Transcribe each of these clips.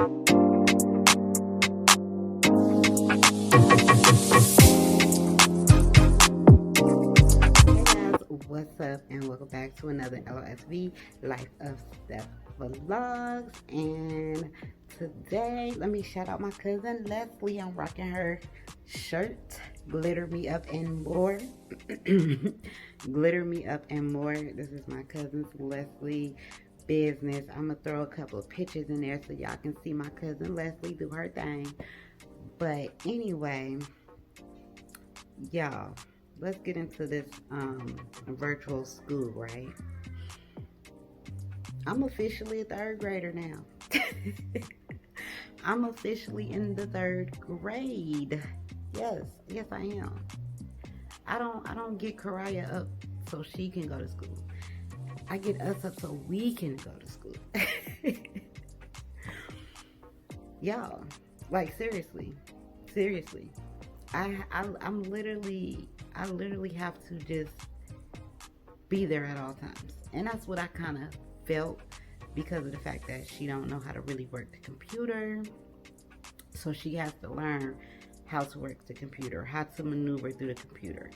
What's up, and welcome back to another LOSV Life of Steph Vlogs. And today, let me shout out my cousin Leslie. I'm rocking her shirt, Glitter Me Up and More. Glitter Me Up and More. This is my cousin Leslie business. I'm gonna throw a couple of pictures in there so y'all can see my cousin Leslie do her thing. But anyway, y'all, let's get into this virtual school, right? I'm officially a third grader now. I'm officially in the third grade. Yes, I am. I don't get Karaya up so she can go to school. I get us up so we can go to school. Y'all, like seriously. I literally have to just be there at all times. And that's what I kind of felt because of the fact that she don't know how to really work the computer. So she has to learn how to work the computer, how to maneuver through the computer.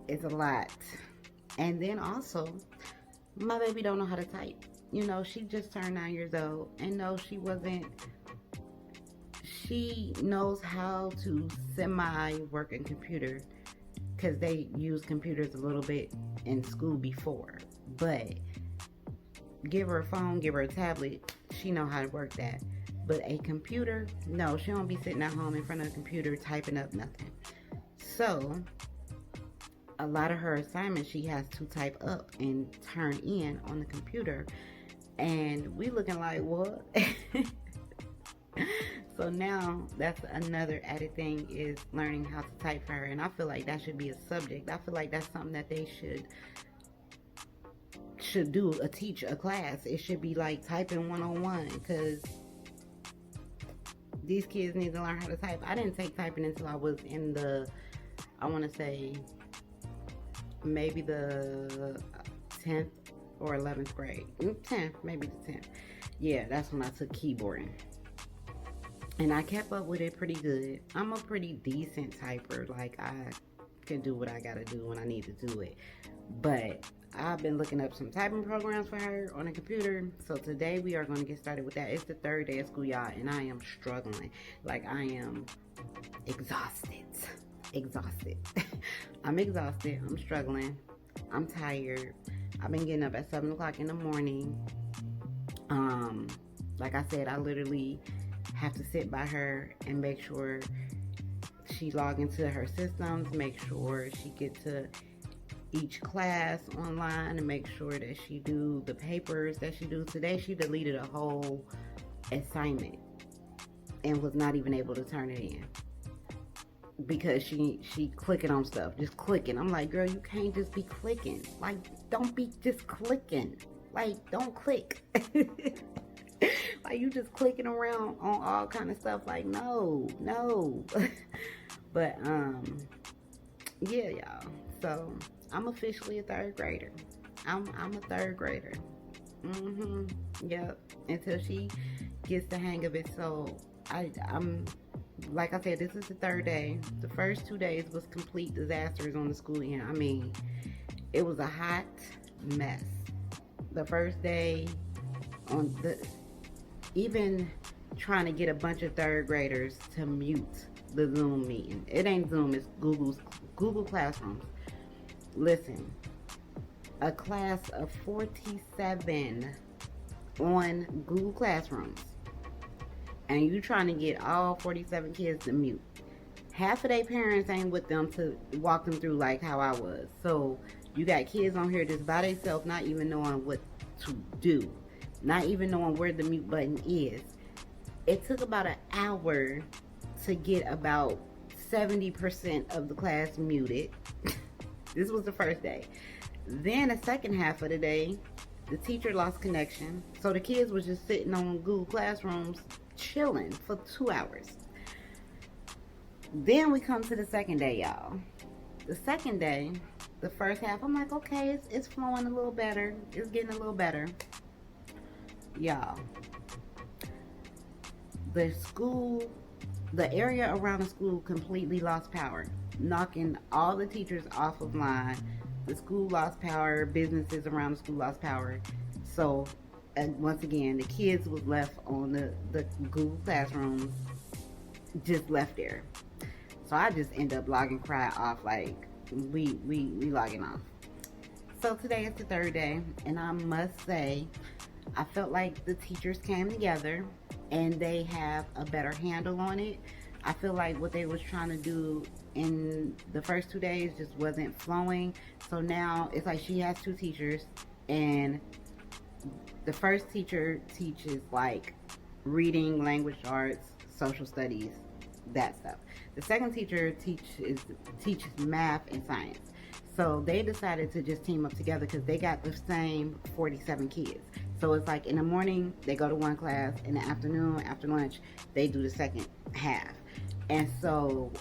It's a lot. And then also, my baby don't know how to type. You know, she just turned 9 years old. And no, she knows how to semi-work a computer because they use computers a little bit in school before. But give her a phone, give her a tablet, she know how to work that. But a computer, no, she won't be sitting at home in front of a computer typing up nothing. So a lot of her assignments she has to type up and turn in on the computer. And we looking like, what? So now that's another added thing is learning how to type for her. And I feel like that should be a subject. I feel like that's something that they should do, teach a class. It should be like typing 101 because these kids need to learn how to type. I didn't take typing until I was in I want to say maybe the 10th or 11th grade. 10th, maybe the 10th. Yeah, that's when I took keyboarding. And I kept up with it pretty good. I'm a pretty decent typer. Like, I can do what I gotta do when I need to do it. But I've been looking up some typing programs for her on the computer. So today we are going to get started with that. It's the third day of school, y'all. And I am struggling. Like, I am exhausted. I'm exhausted. I'm struggling. I'm tired. I've been getting up at 7 o'clock in the morning. Like I said, I literally have to sit by her and make sure she log into her systems, make sure she get to each class online, and make sure that she do the papers that she do. Today she deleted a whole assignment and was not even able to turn it in because she clicking on stuff, just clicking. I'm like, girl, you can't just be clicking. Like, don't be just clicking. Like, don't click. Like, you just clicking around on all kind of stuff. Like, no. But yeah, y'all. So I'm officially a third grader. I'm a third grader. Yep. Until she gets the hang of it. So I'm like I said, this is the third day. The first 2 days was complete disasters on the school end. I mean, it was a hot mess. The first day even trying to get a bunch of third graders to mute the Zoom meeting. It ain't Zoom, it's Google Classrooms. Listen, a class of 47 on Google Classrooms, and you trying to get all 47 kids to mute. Half of their parents ain't with them to walk them through like how I was. So you got kids on here just by themselves, not even knowing what to do, not even knowing where the mute button is. It took about an hour to get about 70% of the class muted. This was the first day. Then the second half of the day, the teacher lost connection. So the kids was just sitting on Google Classrooms chilling for 2 hours. Then we come to the second day, y'all. The second day, the first half, I'm like, okay, it's flowing a little better. It's getting a little better. Y'all, the school, the area around the school completely lost power, knocking all the teachers off of line. The school lost power, businesses around the school lost power. So, and once again, the kids was left on the Google Classrooms, just left there. So I just end up logging cry off, like we logging off. So today is the third day, and I must say, I felt like the teachers came together and they have a better handle on it. I feel like what they was trying to do in the first 2 days just wasn't flowing. So now it's like she has two teachers, and the first teacher teaches like reading, language arts, social studies, that stuff. The second teacher teaches math and science. So they decided to just team up together because they got the same 47 kids. So it's like in the morning they go to one class, in the afternoon after lunch they do the second half. And so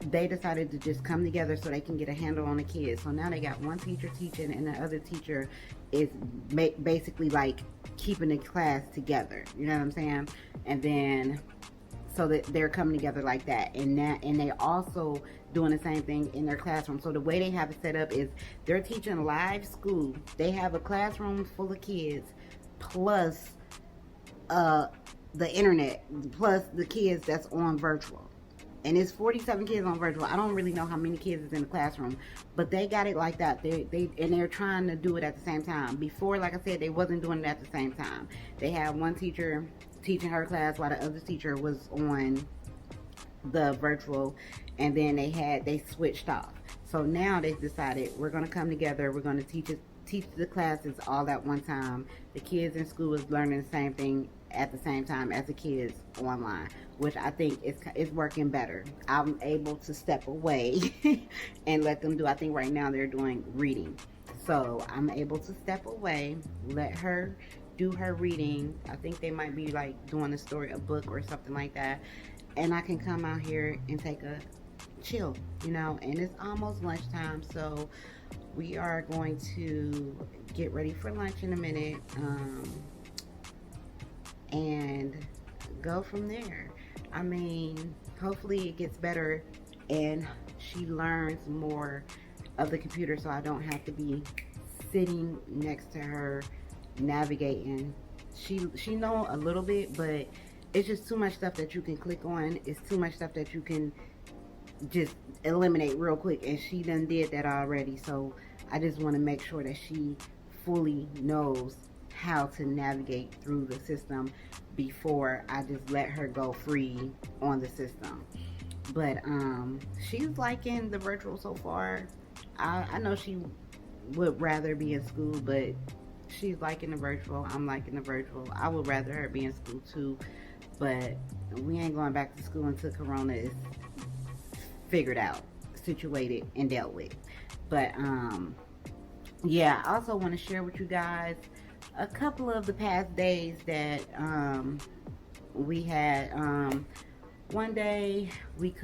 they decided to just come together so they can get a handle on the kids. So now they got one teacher teaching and the other teacher is basically like keeping the class together. You know what I'm saying? And then so that they're coming together like that, and they also doing the same thing in their classroom. So the way they have it set up is they're teaching live school. They have a classroom full of kids plus the internet, plus the kids that's on virtual. And it's 47 kids on virtual. I don't really know how many kids is in the classroom, but they got it like that. They're trying to do it at the same time. Before, like I said, they wasn't doing it at the same time. They had one teacher teaching her class while the other teacher was on the virtual, and then they switched off. So now they decided we're going to come together. We're going to teach the classes all at one time. The kids in school is learning the same thing at the same time as the kids online, which I think is working better. I'm able to step away and let them do. I think right now they're doing reading, so I'm able to step away, let her do her reading. I think they might be like doing a book or something like that, and I can come out here and take a chill, and it's almost lunchtime, so we are going to get ready for lunch in a minute, and go from there. I mean, hopefully it gets better and she learns more of the computer so I don't have to be sitting next to her navigating. She know a little bit, but it's just too much stuff that you can click on. It's too much stuff that you can just eliminate real quick, and she done did that already. So I just want to make sure that she fully knows how to navigate through the system before I just let her go free on the system. But she's liking the virtual so far. I know she would rather be in school, but she's liking the virtual. I'm liking the virtual. I would rather her be in school too, but we ain't going back to school until Corona is figured out, situated, and dealt with. But yeah, I also want to share with you guys a couple of the past days that we had. One day we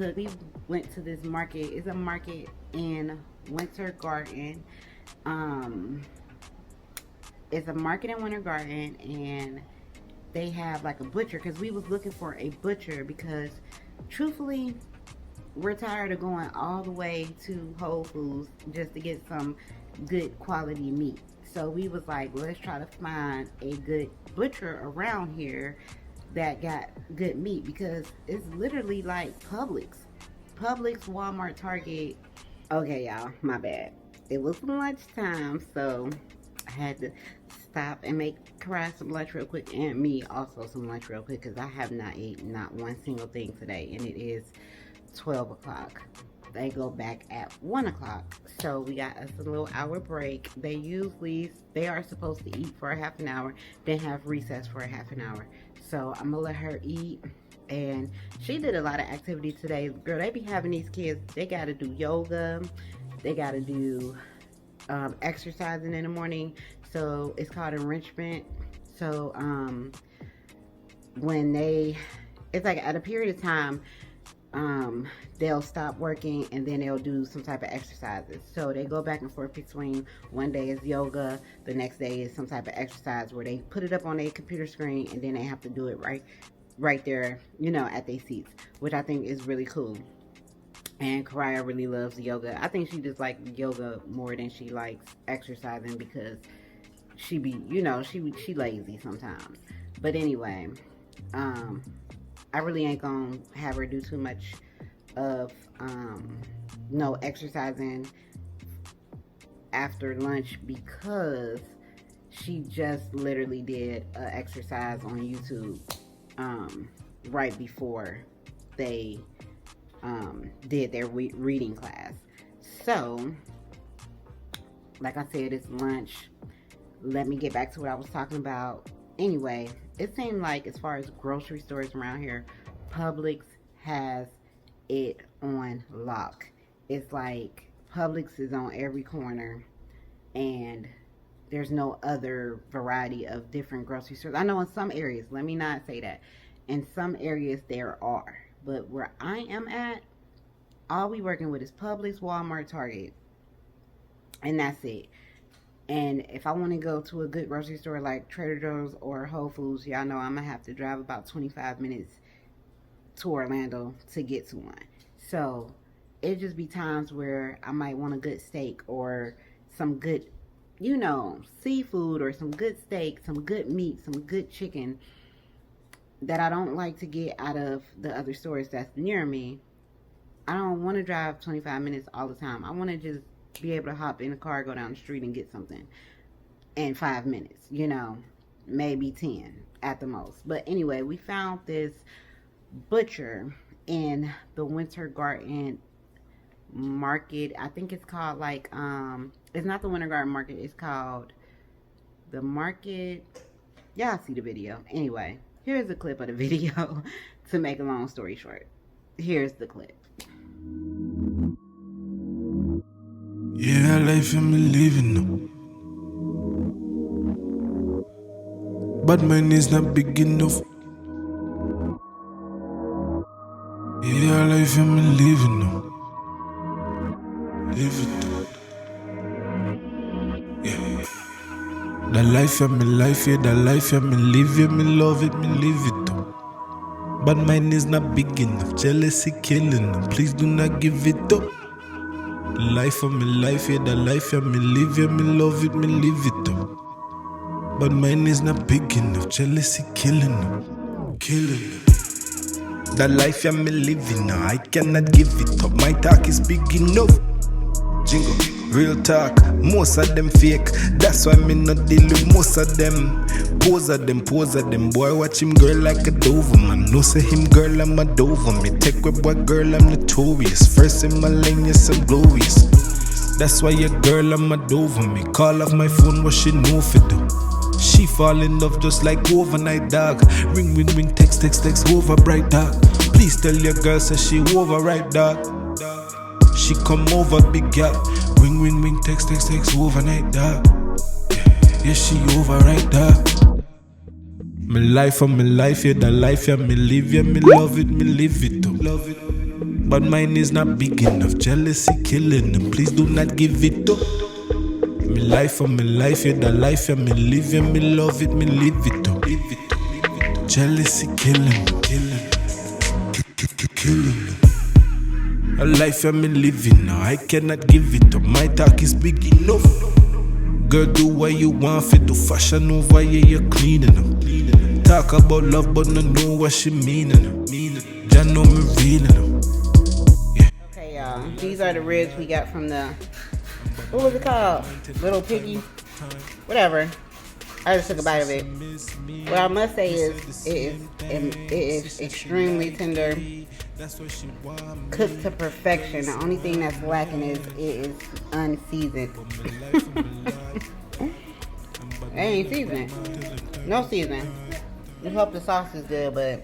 went to this market. It's a market in Winter Garden. It's a market in Winter Garden, and they have like a butcher, because we was looking for a butcher because truthfully we're tired of going all the way to Whole Foods just to get some good quality meat. So we was like, let's try to find a good butcher around here that got good meat, because it's literally like Publix, Walmart, Target. Okay, y'all, my bad. It was lunchtime, so I had to stop and make Karai some lunch real quick, and me also some lunch real quick, because I have not eaten not one single thing today, and it is 12 o'clock. They go back at 1 o'clock, so we got us a little hour break. They are supposed to eat for a half an hour, then have recess for a half an hour. So I'm gonna let her eat. And she did a lot of activity today. Girl, they be having these kids, they gotta do yoga, they gotta do exercising in the morning. So it's called enrichment. So it's like at a period of time, they'll stop working and then they'll do some type of exercises. So they go back and forth between, one day is yoga, the next day is some type of exercise where they put it up on a computer screen and then they have to do it right right there, you know, at their seats, which I think is really cool. And Karaya really loves yoga. I think she just likes yoga more than she likes exercising because she be, you know, she lazy sometimes. But anyway, I really ain't gonna have her do too much of no exercising after lunch because she just literally did an exercise on YouTube right before they did their reading class. So, like I said, it's lunch. Let me get back to what I was talking about. Anyway, it seemed like as far as grocery stores around here, Publix has it on lock. It's like Publix is on every corner and there's no other variety of different grocery stores. I know in some areas, let me not say that. In some areas there are. But where I am at, all we working with is Publix, Walmart, Target. And that's it. And if I want to go to a good grocery store like Trader Joe's or Whole Foods, y'all know I'm going to have to drive about 25 minutes to Orlando to get to one. So it just be times where I might want a good steak or some good, you know, seafood or some good steak, some good meat, some good chicken that I don't like to get out of the other stores that's near me. I don't want to drive 25 minutes all the time. I want to just be able to hop in a car, go down the street and get something in 5 minutes, you know, maybe 10 at the most. But anyway, we found this butcher in the Winter Garden Market. I think it's called like it's not the Winter Garden Market, it's called the Market. Y'all see the video. Anyway, here's a clip of the video to make a long story short. Here's the clip. Yeah, life I'm living now. But mine is not big enough. Yeah, life I'm living now. Live it up. Yeah. The life I'm life, yeah, the life I'm live, yeah, me love it, me live it up. But mine is not big enough. Jealousy killing them. Please do not give it up. The life of me life, yeah, the life of me live, yeah, me love it, me live it up. But mine is not big enough, jealousy killing them, killing them. The life I'm living now, I cannot give it up. My talk is big enough. Jingle, real talk, most of them fake. That's why me not deal with most of them. Pose of them. Boy, watch him girl like a Doberman. No say him girl, I'm a Dover. Me take with boy girl, I'm notorious. First in my lane, yes, I'm glorious. That's why your girl, I'm a Dover. Me call off my phone, what she know for do. She fall in love just like overnight dog. Ring, text, over bright dog. Please tell your girl, say she over right dog. She come over big gap. Ring, text, overnight dog. Yeah, she over right dog. My life of my life, yeah, the life, yeah, me live, yeah, me love it, me live it up. Love it. But mine is not big enough, jealousy killing them. Please do not give it up. My life of my life, yeah, the life, yeah, me live, yeah, me love it, me live it up. Jealousy killing them, killing them. A life I'm living now, I cannot give it up. My talk is big enough. Girl, do what you want for do fashion over, yeah, you're cleaning them. Talk about love, but no know what she meaning. Just know me reeling them. Yeah. Okay, y'all. These are the ribs we got from the, what was it called? Little Piggy? Whatever. I just took a bite of it. What I must say is, it is extremely tender, cooked to perfection. The only thing that's lacking is it is unseasoned. It ain't seasoned. No seasoning. We hope the sauce is good, but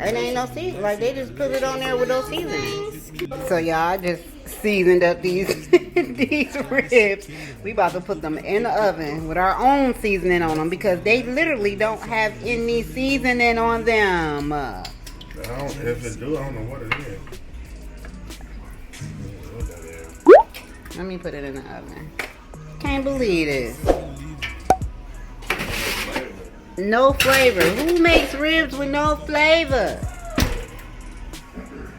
it ain't no seasoning. Like, they just put it on there with no seasonings. So y'all, just seasoned up these these ribs. We about to put them in the oven with our own seasoning on them because they literally don't have any seasoning on them. If it do, I don't know what it is. Let me put it in the oven. Can't believe this. No flavor. Who makes ribs with no flavor?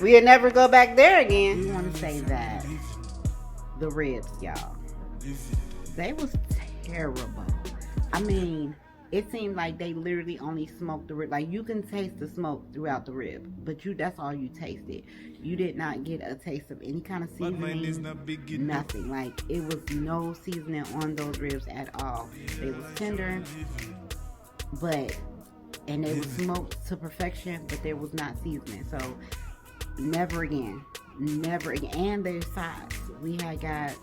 We'll never go back there again. You want to say that the ribs, y'all, they was terrible. I mean, it seemed like they literally only smoked the rib. Like, you can taste the smoke throughout the rib, but that's all you tasted. You did not get a taste of any kind of seasoning, nothing. Like, it was no seasoning on those ribs at all. They was tender, and they were smoked to perfection, but there was not seasoning. So, never again. Never again. And their sides. We had got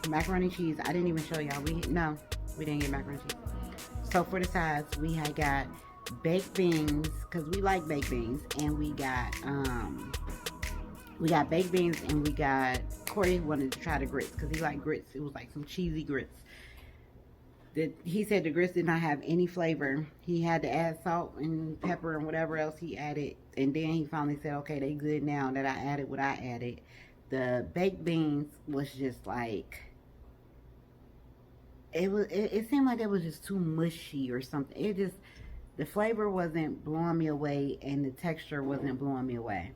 macaroni and cheese. I didn't even show y'all. We didn't get macaroni and cheese. So for the sides, we had got baked beans, because we like baked beans, and we got baked beans, and we got, Corey wanted to try the grits because he liked grits. It was like some cheesy grits. He said the grits did not have any flavor. He had to add salt and pepper and whatever else he added, and then he finally said, okay, they good now that I added what I added. The baked beans was just like, it seemed like it was just too mushy or something. The flavor wasn't blowing me away, and the texture wasn't blowing me away.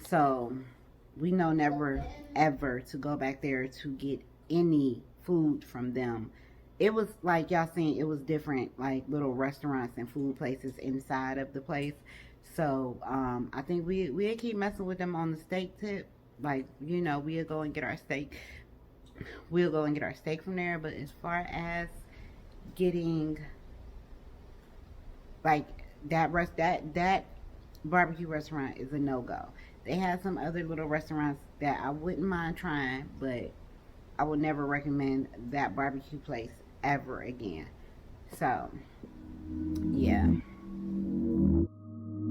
So we know never ever to go back there to get any food from them. It was like y'all seen, it was different, like little restaurants and food places inside of the place. So I think we'll keep messing with them on the steak tip. Like, we'll go and get our steak. We'll go and get our steak from there. But as far as getting like that barbecue restaurant is a no-go. They have some other little restaurants that I wouldn't mind trying, but I would never recommend that barbecue place ever again. So, yeah.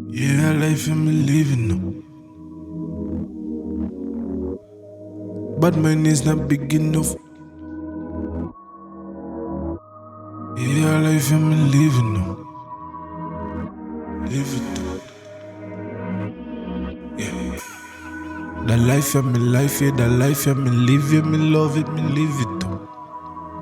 Yeah, life I'm living now. But mine is not big enough. Yeah, life I'm living now. Live it up. Yeah. The life I'm life, yeah, the life I'm live, yeah, me love it, me live it.